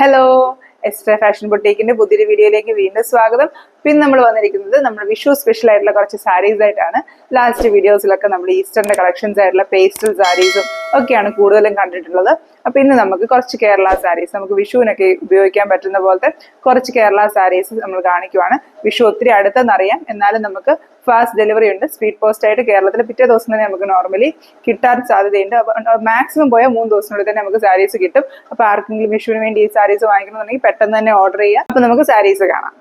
Hello, Ezra fashion ബൊട്ടീക്കിന്റെ പുതിയൊരു വീഡിയോയിലേക്ക് വീണ്ടും സ്വാഗതം. പിന്നെ നമ്മൾ വന്നിരിക്കുന്നത് നമ്മുടെ വിഷു സ്പെഷ്യൽ ആയിട്ടുള്ള കുറച്ച് സാരീസ് ആയിട്ടാണ്. ലാസ്റ്റ് വീഡിയോസിലൊക്കെ നമ്മൾ ഈസ്റ്ററിന്റെ കളക്ഷൻസ് ആയിട്ടുള്ള പേസ്റ്റൽ സാരീസും ഒക്കെയാണ് കൂടുതലും കണ്ടിട്ടുള്ളത്. അപ്പൊ ഇന്ന് നമുക്ക് കുറച്ച് കേരള സാരീസ്, നമുക്ക് വിഷുവിനൊക്കെ ഉപയോഗിക്കാൻ പറ്റുന്ന പോലത്തെ കുറച്ച് കേരള സാരീസ് നമ്മൾ കാണിക്കുവാണ്. വിഷു ഒത്തിരി അടുത്തെന്നറിയാം, എന്നാലും നമുക്ക് ഫാസ്റ്റ് ഡെലിവറി ഉണ്ട്. സ്പീഡ് പോസ്റ്റ് ആയിട്ട് കേരളത്തിൽ പിറ്റേ ദിവസം തന്നെ നമുക്ക് നോർമലി കിട്ടാൻ സാധ്യതയുണ്ട്. മാക്സിമം പോയാൽ 3 ദിവസത്തിനുള്ളിൽ തന്നെ നമുക്ക് സാരീസ് കിട്ടും. അപ്പൊ ആർക്കെങ്കിലും വിഷുവിന് വേണ്ടി ഈ സാരീസ് വാങ്ങിക്കണമെന്നുണ്ടെങ്കിൽ പെട്ടെന്ന് തന്നെ ഓർഡർ ചെയ്യാം. അപ്പൊ നമുക്ക് സാരീസ് കാണാം.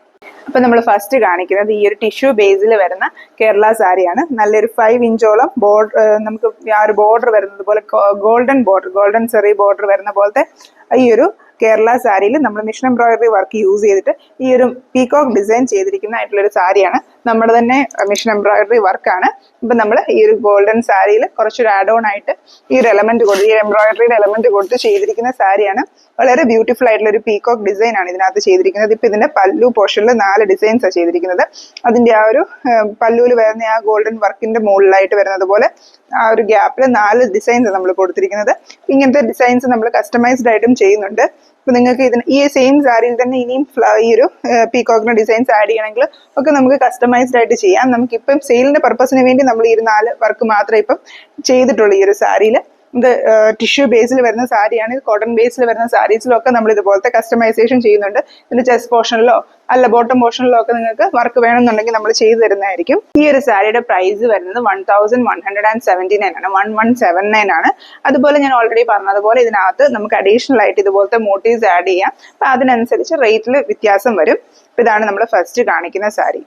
അപ്പൊ നമ്മൾ ഫസ്റ്റ് കാണിക്കുന്നത് ഈ ഒരു ടിഷ്യൂ ബേസിൽ വരുന്ന കേരള സാരിയാണ്. നല്ലൊരു 5 ഇഞ്ചോളം ബോർഡർ, നമുക്ക് ആ ഒരു ബോർഡർ വരുന്നത് പോലെ ഗോൾഡൻ സെറി ബോർഡർ വരുന്ന പോലത്തെ ഈ ഒരു കേരള സാരിയിൽ നമ്മൾ മിഷൻ എംബ്രോയിഡറി വർക്ക് യൂസ് ചെയ്തിട്ട് ഈ ഒരു പീകോക്ക് ഡിസൈൻ ചെയ്തിരിക്കുന്ന ആയിട്ടുള്ളൊരു സാരിയാണ്. നമ്മുടെ തന്നെ മിഷൻ എംബ്രോയിഡറി വർക്കാണ്. ഇപ്പം നമ്മൾ ഈ ഒരു ഗോൾഡൻ സാരിയിൽ കുറച്ചൊരു ആഡ് ഓൺ ആയിട്ട് ഈ ഒരു എലമെന്റ് കൊടുത്ത്, ഈ എംബ്രോയിഡറിയുടെ എലമെന്റ് കൊടുത്ത് ചെയ്തിരിക്കുന്ന സാരിയാണ്. വളരെ ബ്യൂട്ടിഫുൾ ആയിട്ടുള്ള ഒരു പീകോക്ക് ഡിസൈൻ ആണ് ഇതിനകത്ത് ചെയ്തിരിക്കുന്നത്. ഇപ്പൊ ഇതിന്റെ പല്ലു പോർഷനിൽ 4 ഡിസൈൻസ് ആണ് ചെയ്തിരിക്കുന്നത്. അതിന്റെ ആ ഒരു പല്ലുവിൽ വരുന്ന ആ ഗോൾഡൻ വർക്കിന്റെ മുകളിലായിട്ട് വരുന്നത് പോലെ ആ ഒരു ഗ്യാപ്പിൽ 4 ഡിസൈൻസ് നമ്മൾ കൊടുത്തിരിക്കുന്നത്. ഇങ്ങനത്തെ ഡിസൈൻസ് നമ്മൾ കസ്റ്റമൈസ്ഡ് ആയിട്ടും ചെയ്യുന്നുണ്ട്. അപ്പൊ നിങ്ങൾക്ക് ഇതിന് ഈ സെയിം സാരിയിൽ തന്നെ ഇനിയും ഈ ഒരു പീകോക്കിന്റെ ഡിസൈൻസ് ആഡ് ചെയ്യണമെങ്കിൽ ഒക്കെ നമുക്ക് കസ്റ്റമൈസ്ഡ് ആയിട്ട് ചെയ്യാം. നമുക്കിപ്പം സെയിലിന്റെ പർപ്പസിന് വേണ്ടി നമ്മൾ ഈ 4 വർക്ക് മാത്രമേ ഇപ്പം ചെയ്തിട്ടുള്ളൂ ഈ ഒരു സാരിയിൽ. ഇത് ടിഷ്യൂ ബേസിൽ വരുന്ന സാരിയാണ്. ഇത് കോട്ടൺ ബേസിൽ വരുന്ന സാരീസിലും ഒക്കെ നമ്മൾ ഇതുപോലത്തെ കസ്റ്റമൈസേഷൻ ചെയ്യുന്നുണ്ട്. ഇതിന്റെ ചെസ്റ്റ് പോർഷനിലോ അല്ല ബോട്ടം പോർഷനിലോ ഒക്കെ നിങ്ങൾക്ക് വർക്ക് വേണമെന്നുണ്ടെങ്കിൽ നമ്മൾ ചെയ്തു തരുന്നതായിരിക്കും. ഈ ഒരു സാരിയുടെ പ്രൈസ് വരുന്നത് 1179 ആണ്, 1179 ആണ്. അതുപോലെ ഞാൻ ഓൾറെഡി പറഞ്ഞതുപോലെ ഇതിനകത്ത് നമുക്ക് അഡീഷണൽ ആയിട്ട് ഇതുപോലത്തെ മോട്ടീവ്സ് ആഡ് ചെയ്യാം. അപ്പൊ അതിനനുസരിച്ച് റേറ്റിൽ വ്യത്യാസം വരും. ഇതാണ് നമ്മൾ ഫസ്റ്റ് കാണിക്കുന്ന സാരി.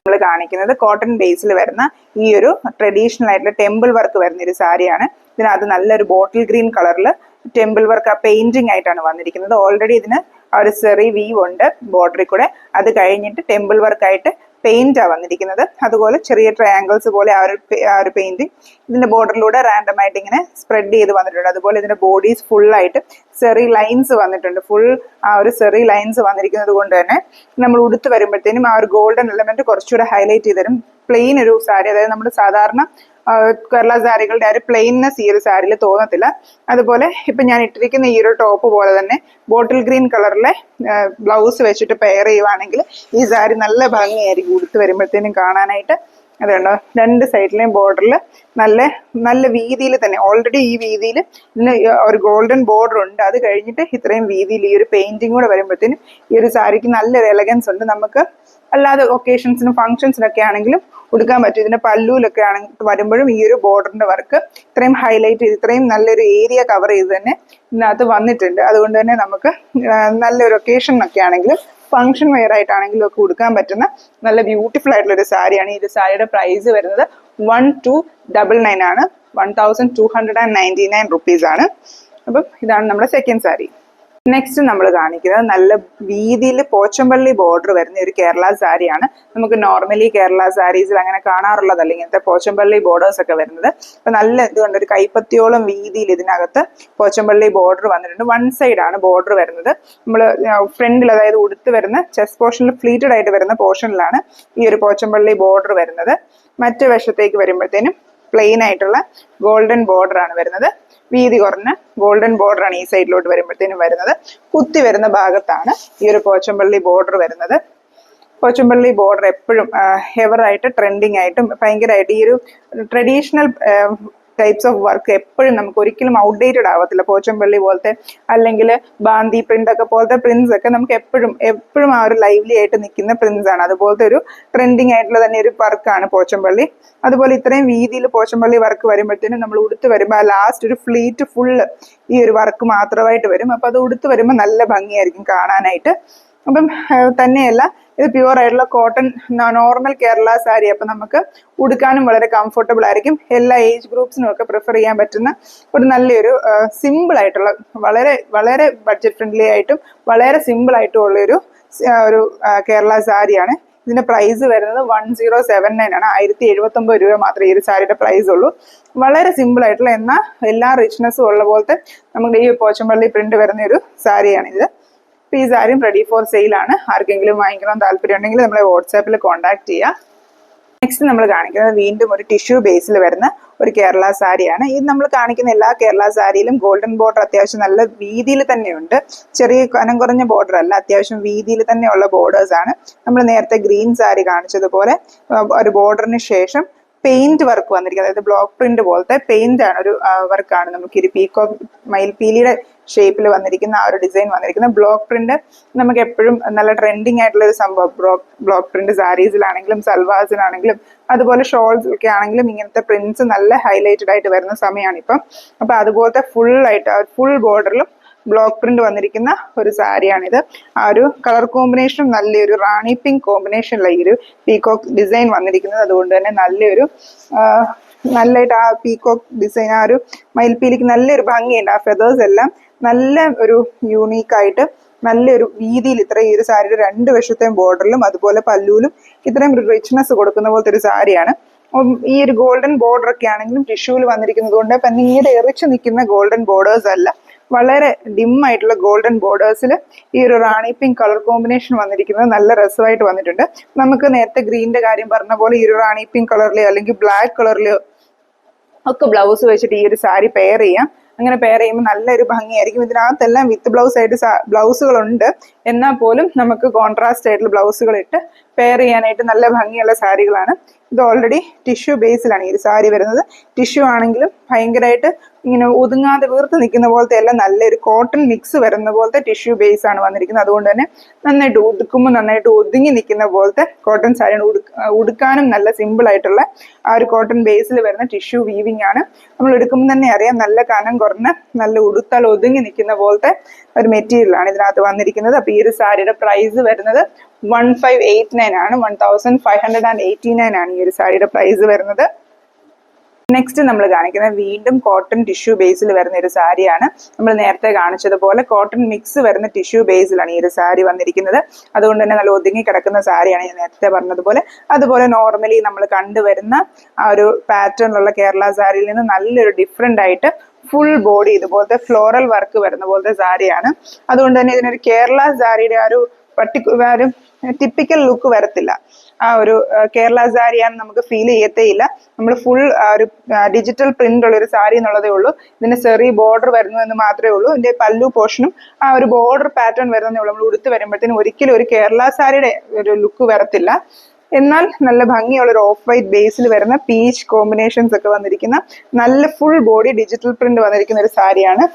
നമ്മൾ കാണിക്കുന്നത് കോട്ടൺ ബേസിൽ വരുന്ന ഈ ഒരു ട്രഡീഷണൽ ആയിട്ടുള്ള ടെമ്പിൾ വർക്ക് വരുന്ന ഒരു സാരിയാണ്. ഇതിനകത്ത് നല്ലൊരു ബോട്ടിൽ ഗ്രീൻ കളറിൽ ടെമ്പിൾ വർക്ക് ആ പെയിന്റിംഗ് ആയിട്ടാണ് വന്നിരിക്കുന്നത്. ഓൾറെഡി ഇതിന് ആ ഒരു സെറി വീവ് ഉണ്ട് ബോർഡറിൽ കൂടെ. അത് കഴിഞ്ഞിട്ട് ടെമ്പിൾ വർക്കായിട്ട് പെയിന്റ് ആ വന്നിരിക്കുന്നത്. അതുപോലെ ചെറിയ ട്രയാങ്കിൾസ് പോലെ ആ ഒരു പെയിന്റിങ് ഇതിന്റെ ബോർഡറിലൂടെ റാൻഡം ആയിട്ട് ഇങ്ങനെ സ്പ്രെഡ് ചെയ്ത് വന്നിട്ടുണ്ട്. അതുപോലെ ഇതിന്റെ ബോഡീസ് ഫുൾ ആയിട്ട് സെറി ലൈൻസ് വന്നിട്ടുണ്ട്. ഫുൾ ആ ഒരു സെറി ലൈൻസ് വന്നിരിക്കുന്നത് കൊണ്ട് തന്നെ നമ്മൾ ഉടുത്ത് വരുമ്പോഴത്തേനും ആ ഒരു ഗോൾഡൻ എലമെന്റ് കുറച്ചുകൂടെ ഹൈലൈറ്റ് ചെയ്ത് തരും. പ്ലെയിൻ ഒരു സാരി, അതായത് നമ്മുടെ സാധാരണ കേരള സാരികളുടെ ആ ഒരു പ്ലെയിൻനെസ് ഈ ഒരു സാരിയിൽ തോന്നത്തില്ല. അതുപോലെ ഇപ്പൊ ഞാൻ ഇട്ടിരിക്കുന്ന ഈ ഒരു ടോപ്പ് പോലെ തന്നെ ബോട്ടിൽ ഗ്രീൻ കളറിലെ ബ്ലൗസ് വെച്ചിട്ട് പെയർ ചെയ്യുവാണെങ്കിൽ ഈ സാരി നല്ല ഭംഗിയായിരിക്കും ഉടുത്ത് വരുമ്പോഴത്തേനും കാണാനായിട്ട്. അതുകൊണ്ടോ 2 സൈഡിലെയും ബോർഡറിൽ നല്ല വീതിയിൽ തന്നെ, ഓൾറെഡി ഈ വീതിയിൽ ഇതിന് ഒരു ഗോൾഡൻ ബോർഡർ ഉണ്ട്. അത് കഴിഞ്ഞിട്ട് ഇത്രയും വീതിയിൽ ഈ ഒരു പെയിന്റിങ് കൂടെ വരുമ്പോഴത്തേനും ഈ ഒരു സാരിക്ക് നല്ലൊരു എലഗൻസ് ഉണ്ട്. നമുക്ക് അല്ലാതെ ഒക്കേഷൻസിനും ഫംഗ്ഷൻസിനൊക്കെ ആണെങ്കിലും ഉടുക്കാൻ പറ്റും. ഇതിന്റെ പല്ലുവിലൊക്കെ വരുമ്പോഴും ഈ ഒരു ബോർഡറിന്റെ വർക്ക് ഇത്രയും ഹൈലൈറ്റ് ചെയ്ത് ഇത്രയും നല്ലൊരു ഏരിയ കവർ ചെയ്ത് തന്നെ ഇതിനകത്ത് വന്നിട്ടുണ്ട്. അതുകൊണ്ട് തന്നെ നമുക്ക് നല്ലൊരു ഒക്കേഷനൊക്കെ ആണെങ്കിലും ഫംഗ്ഷൻ വെയർ ആയിട്ടാണെങ്കിലും ഒക്കെ ഉടുക്കാൻ പറ്റുന്ന നല്ല ബ്യൂട്ടിഫുൾ ആയിട്ടുള്ള ഒരു സാരിയാണ്. ഈ ഒരു സാരിയുടെ പ്രൈസ് വരുന്നത് 1299 ആണ്, 1299 റുപ്പീസ് ആണ്. അപ്പം ഇതാണ് നമ്മുടെ സെക്കൻഡ് സാരി. നെക്സ്റ്റ് നമ്മൾ കാണിക്കുന്നത് നല്ല വീതിയിൽ പോച്ചമ്പള്ളി ബോർഡർ വരുന്ന ഒരു കേരള സാരിയാണ്. നമുക്ക് നോർമലി കേരള സാരീസിൽ അങ്ങനെ കാണാറുള്ളതല്ല ഇങ്ങനത്തെ പോച്ചമ്പള്ളി ബോർഡേഴ്സ് ഒക്കെ വരുന്നത്. അപ്പൊ നല്ല ഇതുകൊണ്ട് ഒരു കൈപ്പത്തിയോളം വീതിയിൽ ഇതിനകത്ത് പോച്ചമ്പള്ളി ബോർഡർ വന്നിട്ടുണ്ട്. 1 സൈഡ് ആണ് ബോർഡർ വരുന്നത്. നമ്മൾ ഫ്രണ്ടിൽ, അതായത് ഉടുത്ത് വരുന്ന ചെസ്റ്റ് പോർഷനിൽ ഫ്ലീറ്റഡ് ആയിട്ട് വരുന്ന പോർഷനിലാണ് ഈ ഒരു പോച്ചമ്പള്ളി ബോർഡർ വരുന്നത്. മറ്റു വശത്തേക്ക് വരുമ്പോഴത്തേനും പ്ലെയിൻ ആയിട്ടുള്ള ഗോൾഡൻ ബോർഡർ ആണ് വരുന്നത്. വീതി കുറഞ്ഞ ഗോൾഡൻ ബോർഡർ ആണ് ഈ സൈഡിലോട്ട് വരുമ്പോഴത്തേനും വരുന്നത്. കുത്തി വരുന്ന ഭാഗത്താണ് ഈ ഒരു പോച്ചമ്പള്ളി ബോർഡർ വരുന്നത്. പോച്ചമ്പള്ളി ബോർഡർ എപ്പോഴും എവറായിട്ട് ട്രെൻഡിങ് ആയിട്ടും ഭയങ്കരമായിട്ട് ഈ ഒരു ട്രഡീഷണൽ ടൈപ്സ് ഓഫ് വർക്ക് എപ്പോഴും നമുക്ക് ഒരിക്കലും ഔട്ട്ഡേറ്റഡ് ആവത്തില്ല. പോച്ചമ്പള്ളി പോലത്തെ അല്ലെങ്കിൽ ബാന്തി പ്രിന്റ് ഒക്കെ പോലത്തെ പ്രിന്റ്സ് ഒക്കെ നമുക്ക് എപ്പോഴും ആ ഒരു ലൈവ്ലി ആയിട്ട് നിൽക്കുന്ന പ്രിന്റ്സ് ആണ്. അതുപോലത്തെ ഒരു ട്രെൻഡിങ് ആയിട്ടുള്ള തന്നെ ഒരു വർക്കാണ് പോച്ചമ്പള്ളി. അതുപോലെ ഇത്രയും വീതിയിൽ പോച്ചമ്പള്ളി വർക്ക് വരുമ്പോഴത്തേനും നമ്മൾ ഉടുത്ത് വരുമ്പോൾ ആ ലാസ്റ്റ് ഒരു ഫ്ലീറ്റ് ഫുള്ള് ഈ ഒരു വർക്ക് മാത്രമായിട്ട് വരും. അപ്പൊ അത് ഉടുത്ത് വരുമ്പോൾ നല്ല ഭംഗിയായിരിക്കും കാണാനായിട്ട്. അപ്പം തന്നെയല്ല, ഇത് പ്യുവർ ആയിട്ടുള്ള കോട്ടൺ നോർമൽ കേരള സാരി. അപ്പൊ നമുക്ക് ഉടുക്കാനും വളരെ കംഫർട്ടബിൾ ആയിരിക്കും. എല്ലാ ഏജ് ഗ്രൂപ്പ്സിനും ഒക്കെ പ്രിഫർ ചെയ്യാൻ പറ്റുന്ന ഒരു നല്ലൊരു സിമ്പിൾ ആയിട്ടുള്ള, വളരെ വളരെ ബഡ്ജറ്റ് ഫ്രണ്ട്ലി ആയിട്ടും വളരെ സിമ്പിൾ ആയിട്ടും ഉള്ള ഒരു കേരള സാരിയാണ്. ഇതിന്റെ പ്രൈസ് വരുന്നത് 1079 ആണ്, 1079 രൂപ മാത്രമേ ഈ ഒരു സാരിയുടെ പ്രൈസ് ഉള്ളൂ. വളരെ സിമ്പിൾ ആയിട്ടുള്ള എന്നാൽ എല്ലാ റിച്ച്നെസ്സും ഉള്ള പോലത്തെ നമ്മുടെ ഈ പോച്ചമ്പള്ളി പ്രിന്റ് വരുന്ന ഒരു സാരിയാണ് ഇത്. ഈ സാരിയും റെഡി ഫോർ സെയിൽ ആണ്. ആർക്കെങ്കിലും വാങ്ങിക്കണം താല്പര്യം ഉണ്ടെങ്കിൽ നമ്മളെ വാട്സാപ്പിൽ കോൺടാക്ട് ചെയ്യുക. നെക്സ്റ്റ് നമ്മൾ കാണിക്കുന്നത് വീണ്ടും ഒരു ടിഷ്യൂ ബേസിൽ വരുന്ന ഒരു കേരള സാരിയാണ്. ഇത് നമ്മൾ കാണിക്കുന്ന എല്ലാ കേരള സാരിയിലും ഗോൾഡൻ ബോർഡർ അത്യാവശ്യം നല്ല വീതിയിൽ തന്നെയുണ്ട്. ചെറിയ കനം കുറഞ്ഞ ബോർഡർ അല്ല, അത്യാവശ്യം വീതിയിൽ തന്നെയുള്ള ബോർഡേഴ്സ് ആണ്. നമ്മൾ നേരത്തെ ഗ്രീൻ സാരി കാണിച്ചതുപോലെ ഒരു ബോർഡറിന് ശേഷം പെയിന്റ് വർക്ക് വന്നിരിക്കുന്നത്, അതായത് ബ്ലോക്ക് പ്രിന്റ് പോലത്തെ പെയിന്റ് ആണ്, ഒരു വർക്കാണ്. നമുക്ക് ഈ പീക്കോക്ക് മയിൽപീലിയുടെ ഷേപ്പിൽ വന്നിരിക്കുന്ന ആ ഒരു ഡിസൈൻ വന്നിരിക്കുന്ന ബ്ലോക്ക് പ്രിന്റ് നമുക്ക് എപ്പോഴും നല്ല ട്രെൻഡിങ് ആയിട്ടുള്ള ഒരു സംഭവം. ബ്ലോക്ക് പ്രിന്റ് സാരീസിലാണെങ്കിലും സൽവാസിലാണെങ്കിലും അതുപോലെ ഷോൾസ് ഒക്കെ ആണെങ്കിലും ഇങ്ങനത്തെ പ്രിന്റ്സ് നല്ല ഹൈലൈറ്റഡ് ആയിട്ട് വരുന്ന സമയമാണ് ഇപ്പം. അപ്പൊ അതുപോലത്തെ ഫുൾ ബോർഡറിലും ബ്ലോക്ക് പ്രിന്റ് വന്നിരിക്കുന്ന ഒരു സാരിയാണിത്. ആ ഒരു കളർ കോമ്പിനേഷനും നല്ലൊരു റാണി പിങ്ക് കോമ്പിനേഷനിലെ ഈ ഒരു പീകോക്ക് ഡിസൈൻ വന്നിരിക്കുന്നത്. അതുകൊണ്ട് തന്നെ നല്ലതായിട്ട് ആ പീകോക്ക് ഡിസൈൻ, ആ ഒരു മയിൽപ്പീലിക്ക് നല്ലൊരു ഭംഗിയുണ്ട്. ആ ഫെദേഴ്സ് എല്ലാം നല്ല ഒരു യൂണീക്കായിട്ട് നല്ലൊരു വീതിയിൽ ഈ ഒരു സാരിയുടെ രണ്ട് വശത്തെയും ബോർഡറിലും അതുപോലെ പല്ലൂലും ഇത്രയും ഒരു റിച്ച്നെസ് കൊടുക്കുന്ന പോലത്തെ ഒരു സാരിയാണ്. ഈ ഒരു ഗോൾഡൻ ബോർഡർ ഒക്കെ ആണെങ്കിലും ടിഷ്യൂവിൽ വന്നിരിക്കുന്നത് കൊണ്ട് പിന്നീട് എറിച്ചു നിൽക്കുന്ന ഗോൾഡൻ ബോർഡേഴ്സ് അല്ല, വളരെ ഡിം ആയിട്ടുള്ള ഗോൾഡൻ ബോർഡേഴ്സിൽ ഈ ഒരു റാണി പിങ്ക് കളർ കോമ്പിനേഷൻ വന്നിരിക്കുന്നത് നല്ല രസമായിട്ട് വന്നിട്ടുണ്ട്. നമുക്ക് നേരത്തെ ഗ്രീനിന്റെ കാര്യം പറഞ്ഞ പോലെ ഈ ഒരു റാണി പിങ്ക് കളറിലെയോ അല്ലെങ്കിൽ ബ്ലാക്ക് കാറിലെയോ ഒക്കെ ബ്ലൗസ് വെച്ചിട്ട് ഈ ഒരു സാരി പെയർ ചെയ്യാം. അങ്ങനെ പെയർ ചെയ്യുമ്പോൾ നല്ലൊരു ഭംഗിയായിരിക്കും. ഇതിനകത്തെല്ലാം വിത്ത് ബ്ലൗസ് ആയിട്ട് ബ്ലൗസുകളുണ്ട്, എന്നാൽ പോലും നമുക്ക് കോൺട്രാസ്റ്റ് ആയിട്ടുള്ള ബ്ലൗസുകൾ ഇട്ട് പെയർ ചെയ്യാനായിട്ട് നല്ല ഭംഗിയുള്ള സാരികളാണ്. ഇത് ഓൾറെഡി ടിഷ്യൂ ബേസിലാണ് ഈ ഒരു സാരി വരുന്നത്. ടിഷ്യൂ ആണെങ്കിലും ഭയങ്കരമായിട്ട് ഇങ്ങനെ ഒതുങ്ങാതെ വീർത്ത് നിൽക്കുന്ന പോലത്തെ എല്ലാം നല്ലൊരു കോട്ടൺ മിക്സ് വരുന്ന പോലത്തെ ടിഷ്യൂ ബേസ് ആണ് വന്നിരിക്കുന്നത്. അതുകൊണ്ട് തന്നെ നന്നായിട്ട് ഉടുക്കുമ്പോൾ നന്നായിട്ട് ഒതുങ്ങി നിൽക്കുന്ന പോലത്തെ കോട്ടൺ സാരിയാണ്. ഉടുക്കാനും നല്ല സിമ്പിൾ ആയിട്ടുള്ള ആ ഒരു കോട്ടൺ ബേസിൽ വരുന്ന ടിഷ്യൂ വീവിങ് ആണ്. നമ്മൾ എടുക്കുമ്പോൾ തന്നെ അറിയാം നല്ല കനം കുറഞ്ഞ നല്ല ഉടുത്താൽ ഒതുങ്ങി നിൽക്കുന്ന പോലത്തെ ഒരു മെറ്റീരിയലാണ് ഇതിനകത്ത് വന്നിരിക്കുന്നത്. അപ്പൊ ഈ ഒരു സാരിയുടെ പ്രൈസ് വരുന്നത് 1589 ആണ്. 1589 ആണ് ഈ ഒരു സാരിയുടെ പ്രൈസ് വരുന്നത്. നെക്സ്റ്റ് നമ്മൾ കാണിക്കുന്നത് വീണ്ടും കോട്ടൺ ടിഷ്യൂ ബേസിൽ വരുന്ന ഒരു സാരിയാണ്. നമ്മൾ നേരത്തെ കാണിച്ചതുപോലെ കോട്ടൺ മിക്സ് വരുന്ന ടിഷ്യൂ ബേസിലാണ് ഈ ഒരു സാരി വന്നിരിക്കുന്നത്. അതുകൊണ്ട് തന്നെ നല്ല ഒതുങ്ങി കിടക്കുന്ന സാരിയാണ് ഞാൻ നേരത്തെ പറഞ്ഞതുപോലെ. അതുപോലെ നോർമലി നമ്മൾ കണ്ടുവരുന്ന ആ ഒരു പാറ്റേണിലുള്ള കേരള സാരിയിൽ നിന്ന് നല്ലൊരു ഡിഫറെന്റ് ആയിട്ട് ഫുൾ ബോഡി ഇതുപോലത്തെ ഫ്ലോറൽ വർക്ക് വരുന്ന പോലത്തെ സാരിയാണ്. അതുകൊണ്ട് തന്നെ ഇതിനൊരു കേരള സാരിയുടെ ആ ഒരു ടിപ്പിക്കൽ ലുക്ക് വരത്തില്ല. ആ ഒരു കേരള സാരിയാണെന്ന് നമുക്ക് ഫീൽ ചെയ്യത്തേയില്ല. നമ്മൾ ഫുൾ ഒരു ഡിജിറ്റൽ പ്രിന്റ് ഉള്ള ഒരു സാരി എന്നുള്ളതേ ഉള്ളൂ. ഇതിന് ചെറിയ ബോർഡർ വരുന്നു എന്ന് മാത്രമേ ഉള്ളൂ. ഇതിന്റെ പല്ലു പോർഷനും ആ ഒരു ബോർഡർ പാറ്റേൺ വരുന്നതേ ഉള്ളൂ. നമ്മൾ ഉടുത്ത് വരുമ്പോഴത്തേനും ഒരിക്കലും ഒരു കേരള സാരിയുടെ ഒരു ലുക്ക് വരത്തില്ല. എന്നാൽ നല്ല ഭംഗിയുള്ള ഒരു ഓഫ് വൈറ്റ് ബേസിൽ വരുന്ന പീച്ച് കോമ്പിനേഷൻസ് ഒക്കെ വന്നിരിക്കുന്ന നല്ല ഫുൾ ബോഡി ഡിജിറ്റൽ പ്രിന്റ് വന്നിരിക്കുന്ന ഒരു സാരിയാണ്.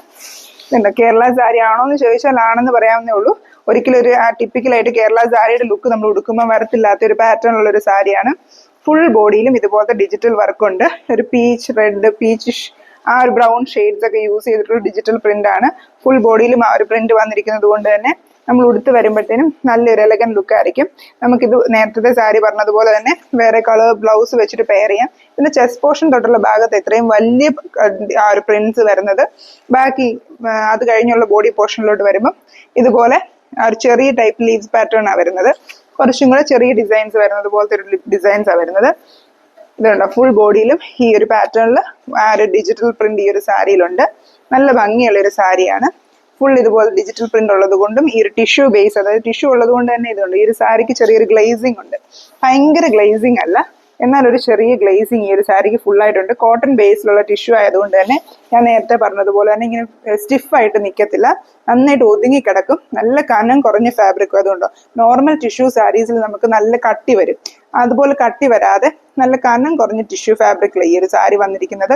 കേരള സാരി ആണോ എന്ന് ചോദിച്ചാൽ ആണെന്ന് പറയാവുന്നേ ഉള്ളൂ. ഒരിക്കലും ഒരു ടിപ്പിക്കലായിട്ട് കേരള സാരിയുടെ ലുക്ക് നമ്മൾ ഉടുക്കുമ്പോൾ വരത്തില്ലാത്ത ഒരു പാറ്റേൺ ഉള്ള ഒരു സാരിയാണ്. ഫുൾ ബോഡിയിലും ഇതുപോലത്തെ ഡിജിറ്റൽ വർക്കുണ്ട്. ഒരു പീച്ച് റെഡ്, പീച്ച് ആ ഒരു ബ്രൗൺ ഷെയ്ഡ്സ് ഒക്കെ യൂസ് ചെയ്തിട്ടുള്ള ഡിജിറ്റൽ പ്രിന്റ് ആണ്. ഫുൾ ബോഡിയിലും ആ ഒരു പ്രിന്റ് വന്നിരിക്കുന്നത് കൊണ്ട് തന്നെ നമ്മൾ ഉടുത്ത് വരുമ്പോഴത്തേനും നല്ലൊരു എലഗൻ ലുക്ക് ആയിരിക്കും. നമുക്കിത് നേരത്തെ സാരി പറഞ്ഞതുപോലെ തന്നെ വേറെ കളർ ബ്ലൗസ് വെച്ചിട്ട് പെയർ ചെയ്യാം. പിന്നെ ചെസ്റ്റ് പോർഷൻ തൊട്ടുള്ള ഭാഗത്ത് ഇത്രയും വലിയ ആ ഒരു പ്രിന്റ്സ് വരുന്നത്. ബാക്കി അത് കഴിഞ്ഞുള്ള ബോഡി പോർഷനിലോട്ട് വരുമ്പോൾ ഇതുപോലെ ആ ഒരു ചെറിയ ടൈപ്പ് ലീവ്സ് പാറ്റേൺ ആണ് വരുന്നത്. കുറച്ചും കൂടെ ചെറിയ ഡിസൈൻസ് വരുന്നത് പോലത്തെ ഒരു ഡിസൈൻസ് ആണ് വരുന്നത്. ഇതുണ്ട് ഫുൾ ബോഡിയിലും ഈ ഒരു പാറ്റേണിൽ ആ ഒരു ഡിജിറ്റൽ പ്രിന്റ് ഈ ഒരു സാരിയിലുണ്ട്. നല്ല ഭംഗിയുള്ള ഒരു സാരിയാണ്. ഫുൾ ഇതുപോലെ ഡിജിറ്റൽ പ്രിന്റ് ഉള്ളത് കൊണ്ടും ഈ ഒരു ടിഷ്യൂ ബേസ്, അതായത് ടിഷ്യൂ ഉള്ളത് കൊണ്ട് തന്നെ ഇതുണ്ട്. ഈ ഒരു സാരിക്ക് ചെറിയൊരു ഗ്ലേസിംഗ് ഉണ്ട്. ഭയങ്കര ഗ്ലേസിംഗ് അല്ല, എന്നാൽ ഒരു ചെറിയ ഗ്ലേസിങ് ഈ ഒരു സാരിക്ക് ഫുൾ ആയിട്ടുണ്ട്. കോട്ടൺ ബേസിലുള്ള ടിഷ്യൂ ആയതുകൊണ്ട് തന്നെ ഞാൻ നേരത്തെ പറഞ്ഞതുപോലെ തന്നെ ഇങ്ങനെ സ്റ്റിഫായിട്ട് നിൽക്കത്തില്ല, നന്നായിട്ട് ഒതുങ്ങി കിടക്കും. നല്ല കനം കുറഞ്ഞ ഫാബ്രിക്കും. അതുകൊണ്ടോ നോർമൽ ടിഷ്യൂ സാരീസിൽ നമുക്ക് നല്ല കട്ടി വരും, അതുപോലെ കട്ടി വരാതെ നല്ല കനം കുറഞ്ഞ ടിഷ്യൂ ഫാബ്രിക്കിൽ ഈ ഒരു സാരി വന്നിരിക്കുന്നത്.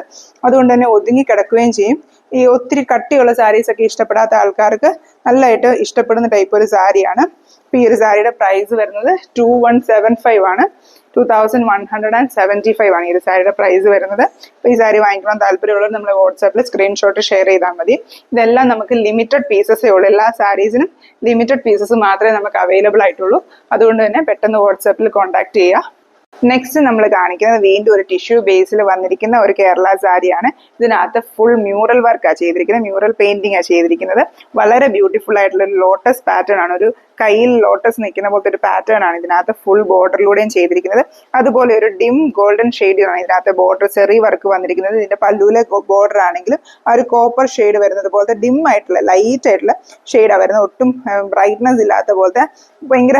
അതുകൊണ്ട് തന്നെ ഒതുങ്ങി കിടക്കുകയും ചെയ്യും. ഈ ഒത്തിരി കട്ടിയുള്ള സാരീസ് ഒക്കെ ഇഷ്ടപ്പെടാത്ത ആൾക്കാർക്ക് നല്ലതായിട്ട് ഇഷ്ടപ്പെടുന്ന ടൈപ്പ് ഒരു സാരിയാണ്. ഈ ഒരു സാരിയുടെ പ്രൈസ് വരുന്നത് 2175 ആണ്. 2175 ആണ് ഈ ഒരു സാരിയുടെ പ്രൈസ് വരുന്നത്. അപ്പോൾ ഈ സാരി വാങ്ങിക്കണം താല്പര്യമുള്ളവർ നമ്മളെ വാട്സാപ്പിൽ സ്ക്രീൻഷോട്ട് ഷെയർ ചെയ്താൽ മതി. ഇതെല്ലാം നമുക്ക് ലിമിറ്റഡ് പീസസേ ഉള്ളൂ. എല്ലാ സാരീസിനും ലിമിറ്റഡ് പീസസ് മാത്രമേ നമുക്ക് അവൈലബിൾ ആയിട്ടുള്ളൂ. അതുകൊണ്ട് തന്നെ പെട്ടെന്ന് വാട്സാപ്പിൽ കോൺടാക്ട് ചെയ്യുക. നെക്സ്റ്റ് നമ്മൾ കാണിക്കുന്നത് വീണ്ടും ഒരു ടിഷ്യൂ ബേസിൽ വന്നിരിക്കുന്ന ഒരു കേരള സാരിയാണ്. ഇതിനകത്ത് ഫുൾ മ്യൂറൽ വർക്കാണ് ചെയ്തിരിക്കുന്നത്, മ്യൂറൽ പെയിന്റിംഗ് ആണ് ചെയ്തിരിക്കുന്നത്. വളരെ ബ്യൂട്ടിഫുൾ ആയിട്ടുള്ള ഒരു ലോട്ടസ് പാറ്റേൺ ആണ്, ഒരു കയ്യിൽ ലോട്ടസ് നിൽക്കുന്ന പോലത്തെ ഒരു പാറ്റേൺ ആണ് ഇതിനകത്ത് ഫുൾ ബോർഡറിലൂടെയും ചെയ്തിരിക്കുന്നത്. അതുപോലെ ഒരു ഡിം ഗോൾഡൻ ഷെയ്ഡിലാണ് ഇതിനകത്ത് ബോർഡർ ചെറിയ വർക്ക് വന്നിരിക്കുന്നത്. ഇതിന്റെ പല്ലൂലെ ബോർഡർ ആണെങ്കിലും ആ ഒരു കോപ്പർ ഷെയ്ഡ് വരുന്നത് പോലത്തെ ഡിം ആയിട്ടുള്ള ലൈറ്റ് ആയിട്ടുള്ള ഷെയ്ഡാണ് വരുന്നത്. ഒട്ടും ബ്രൈറ്റ്നസ് ഇല്ലാത്ത പോലത്തെ ഭയങ്കര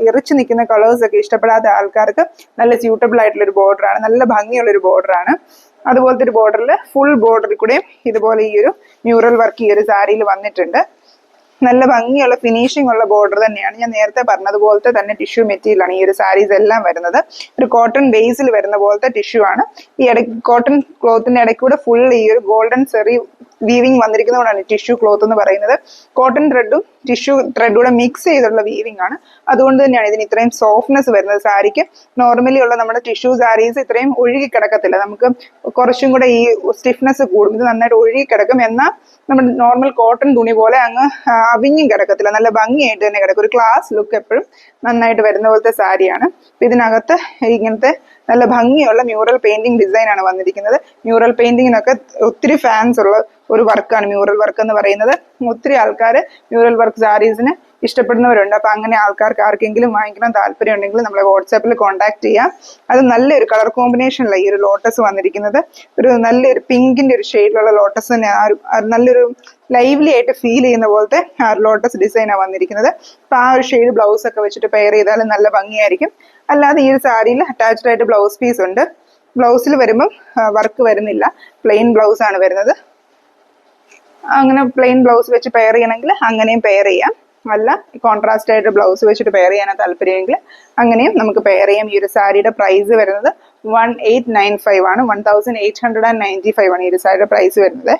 ഇറിച്ച് നിൽക്കുന്ന കളേഴ്സ് ഒക്കെ ഇഷ്ടപ്പെടാത്ത ആൾക്കാർക്ക് നല്ല സ്യൂട്ടബിൾ ആയിട്ടുള്ള ഒരു ബോർഡറാണ്, നല്ല ഭംഗിയുള്ള ഒരു ബോർഡറാണ്. അതുപോലത്തെ ഒരു ബോർഡറിൽ ഫുൾ ബോർഡറിൽ കൂടെയും ഇതുപോലെ ഈ ഒരു മ്യൂറൽ വർക്ക് ഈ ഒരു സാരിയിൽ വന്നിട്ടുണ്ട്. നല്ല ഭംഗിയുള്ള ഫിനിഷിംഗ് ഉള്ള ബോർഡർ തന്നെയാണ്. ഞാൻ നേരത്തെ പറഞ്ഞതുപോലത്തെ തന്നെ ടിഷ്യൂ മെറ്റീരിയലാണ് ഈ ഒരു സാരീസ് എല്ലാം വരുന്നത്. ഒരു കോട്ടൺ ബേസിൽ വരുന്ന പോലത്തെ ടിഷ്യൂ ആണ്. ഈ കോട്ടൺ ക്ലോത്തിന്റെ ഇടയ്ക്കൂടെ ഫുൾ ഈ ഒരു ഗോൾഡൻ സെറി വീവിങ് വന്നിരിക്കുന്നതുകൊണ്ടാണ് ടിഷ്യൂ ക്ലോത്ത് എന്ന് പറയുന്നത്. കോട്ടൺ ത്രെഡും ടിഷ്യൂ ത്രെഡൂടെ മിക്സ് ചെയ്തുള്ള വീവിംഗ് ആണ്. അതുകൊണ്ട് തന്നെയാണ് ഇതിന് ഇത്രയും സോഫ്റ്റ്നെസ് വരുന്നത്. സാരിക്ക് നോർമലി ഉള്ള നമ്മുടെ ടിഷ്യൂ സാരീസ് ഇത്രയും ഒഴുകി കിടക്കത്തില്ല, നമുക്ക് കുറച്ചും കൂടെ ഈ സ്റ്റിഫ്നെസ് കൂടും. ഇത് നന്നായിട്ട് ഒഴുകി കിടക്കും. എന്നാൽ നമ്മുടെ നോർമൽ കോട്ടൺ തുണി പോലെ അങ്ങ് അവിഞ്ഞും കിടക്കത്തില്ല, നല്ല ഭംഗിയായിട്ട് തന്നെ കിടക്കും. ഒരു ക്ലാസ് ലുക്ക് എപ്പോഴും നന്നായിട്ട് വരുന്ന പോലത്തെ സാരിയാണ്. ഇതിനകത്ത് ഇങ്ങനത്തെ നല്ല ഭംഗിയുള്ള മ്യൂറൽ പെയിന്റിംഗ് ഡിസൈൻ ആണ് വന്നിരിക്കുന്നത്. മ്യൂറൽ പെയിന്റിങ്ങിനൊക്കെ ഒത്തിരി ഫാൻസ് ഉള്ള ഒരു വർക്കാണ് മ്യൂറൽ വർക്ക് എന്ന് പറയുന്നത്. ഒത്തിരി ആൾക്കാർ മ്യൂറൽ വർക്ക് സാരീസിന് ഇഷ്ടപ്പെടുന്നവരുണ്ട്. അപ്പൊ അങ്ങനെ ആൾക്കാർക്ക് ആർക്കെങ്കിലും വാങ്ങിക്കണം താല്പര്യം ഉണ്ടെങ്കിൽ നമ്മളെ വാട്സാപ്പിൽ കോൺടാക്ട് ചെയ്യാം. അത് നല്ലൊരു കളർ കോമ്പിനേഷനിലാണ് ഈ ഒരു ലോട്ടസ് വന്നിരിക്കുന്നത്. ഒരു നല്ലൊരു പിങ്കിന്റെ ഒരു ഷെയ്ഡിലുള്ള ലോട്ടസ് തന്നെ, നല്ലൊരു ലൈവ്ലി ആയിട്ട് ഫീൽ ചെയ്യുന്ന പോലത്തെ ലോട്ടസ് ഡിസൈനാണ് വന്നിരിക്കുന്നത്. അപ്പൊ ആ ഒരു ഷെയ്ഡ് ബ്ലൗസ് ഒക്കെ വെച്ചിട്ട് പെയർ ചെയ്താൽ നല്ല ഭംഗിയായിരിക്കും. അല്ലാതെ ഈ ഒരു സാരിയിൽ അറ്റാച്ച്ഡ് ആയിട്ട് ബ്ലൗസ് പീസ് ഉണ്ട്. ബ്ലൗസിൽ വരുമ്പം വർക്ക് വരുന്നില്ല, പ്ലെയിൻ ബ്ലൗസ് ആണ് വരുന്നത്. അങ്ങനെ പ്ലെയിൻ ബ്ലൗസ് വെച്ച് പെയർ ചെയ്യണമെങ്കിൽ അങ്ങനെയും പെയർ ചെയ്യാം. അല്ല കോൺട്രാസ്റ്റ് ആയിട്ട് ബ്ലൗസ് വെച്ചിട്ട് പെയർ ചെയ്യാനാണ് താല്പര്യമെങ്കിൽ അങ്ങനെയും നമുക്ക് പെയർ ചെയ്യാം. ഈ ഒരു സാരിയുടെ പ്രൈസ് വരുന്നത് 1895 ആണ്. 1895 ആണ് ഈ ഒരു സാരിയുടെ പ്രൈസ് വരുന്നത്.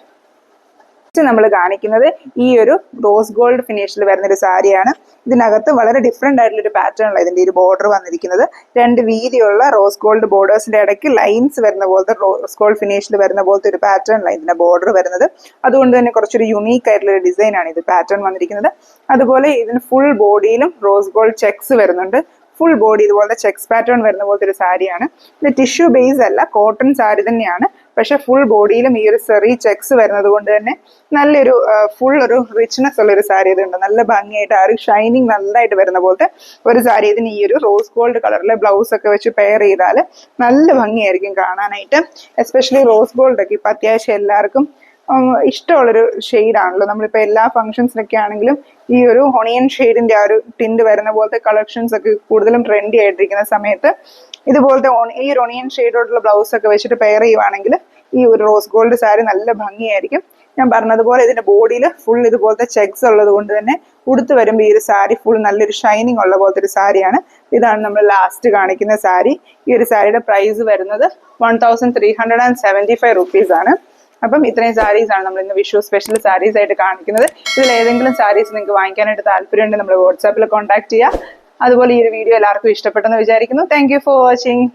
നമ്മൾ കാണിക്കുന്നത് ഈ ഒരു റോസ് ഗോൾഡ് ഫിനിഷിൽ വരുന്ന ഒരു സാരിയാണ്. ഇതിനകത്ത് വളരെ ഡിഫറെന്റ് ആയിട്ടുള്ള ഒരു പാറ്റേണിലാണ് ഇതിന്റെ ഒരു ബോർഡർ വന്നിരിക്കുന്നത്. രണ്ട് വീതിയുള്ള റോസ് ഗോൾഡ് ബോർഡേഴ്സിന്റെ ഇടയ്ക്ക് ലൈൻസ് വരുന്ന പോലത്തെ റോസ് ഗോൾഡ് ഫിനിഷിൽ വരുന്ന പോലത്തെ ഒരു പാറ്റേണിലാണ് ഇതിന്റെ ബോർഡർ വരുന്നത്. അതുകൊണ്ട് തന്നെ കുറച്ചൊരു യുണീക്ക് ആയിട്ടുള്ള ഒരു ഡിസൈൻ ആണ് ഇത് പാറ്റേൺ വന്നിരിക്കുന്നത്. അതുപോലെ ഇതിന് ഫുൾ ബോഡിയിലും റോസ് ഗോൾഡ് ചെക്സ് വരുന്നുണ്ട്. ഫുൾ ബോഡി ഇതുപോലെ ചെക്സ് പാറ്റേൺ വരുന്ന പോലത്തെ ഒരു സാരിയാണ്. ഇത് ടിഷ്യൂ ബേസ് അല്ല, കോട്ടൺ സാരി തന്നെയാണ്. പക്ഷെ ഫുൾ ബോഡിയിലും ഈ ഒരു സെറി ചെക്സ് വരുന്നത് കൊണ്ട് തന്നെ നല്ലൊരു ഫുൾ ഒരു റിച്ച്നെസ് ഉള്ള ഒരു സാരി ഇതുണ്ട്. നല്ല ഭംഗിയായിട്ട് ആ ഒരു ഷൈനിങ് നല്ലതായിട്ട് വരുന്ന പോലത്തെ ഒരു സാരി. ഇതിന് ഈ ഒരു റോസ് ഗോൾഡ് കളറിലെ ബ്ലൗസ് ഒക്കെ വെച്ച് പെയർ ചെയ്താൽ നല്ല ഭംഗിയായിരിക്കും കാണാനായിട്ട്. എസ്പെഷ്യലി റോസ് ഗോൾഡ് ഒക്കെ ഇപ്പൊ അത്യാവശ്യം എല്ലാവർക്കും ഇഷ്ടമുള്ളൊരു ഷെയ്ഡാണല്ലോ. നമ്മളിപ്പോൾ എല്ലാ ഫംഗ്ഷൻസിനൊക്കെ ആണെങ്കിലും ഈ ഒരു ഒണിയൻ ഷെയ്ഡിന്റെ ആ ഒരു ടിൻഡ് വരുന്ന പോലത്തെ കളക്ഷൻസ് ഒക്കെ കൂടുതലും ട്രെൻഡി ആയിട്ടിരിക്കുന്ന സമയത്ത് ഇതുപോലത്തെ ഈ ഒരു ഒണിയൻ ഷെയ്ഡോടുള്ള ബ്ലൗസ് ഒക്കെ വെച്ചിട്ട് പെയർ ചെയ്യുവാണെങ്കിൽ ഈ ഒരു റോസ് ഗോൾഡ് സാരി നല്ല ഭംഗിയായിരിക്കും. ഞാൻ പറഞ്ഞതുപോലെ ഇതിന്റെ ബോഡിയിൽ ഫുൾ ഇതുപോലത്തെ ചെക്സ് ഉള്ളത് കൊണ്ട് തന്നെ ഉടുത്ത് വരുമ്പോൾ ഈ ഒരു സാരി ഫുൾ നല്ലൊരു ഷൈനിങ് ഉള്ള പോലത്തെ ഒരു സാരിയാണ്. ഇതാണ് നമ്മൾ ലാസ്റ്റ് കാണിക്കുന്ന സാരി. ഈ ഒരു സാരിയുടെ പ്രൈസ് വരുന്നത് 1375 rupees ആണ്. അപ്പം ഇത്രയും സാരീസ് ആണ് നമ്മൾ ഇന്ന് വിഷു സ്പെഷ്യൽ സാരീസ് ആയിട്ട് കാണിക്കുന്നത്. ഇതിൽ ഏതെങ്കിലും സാരീസ് നിങ്ങൾക്ക് വാങ്ങിക്കാനായിട്ട് താല്പര്യമുണ്ടെങ്കിൽ നമ്മൾ വാട്സാപ്പിൽ കോൺടാക്ട് ചെയ്യുക. അതുപോലെ ഈ ഒരു വീഡിയോ എല്ലാവർക്കും ഇഷ്ടപ്പെട്ടെന്ന് വിചാരിക്കുന്നു. Thank you for watching.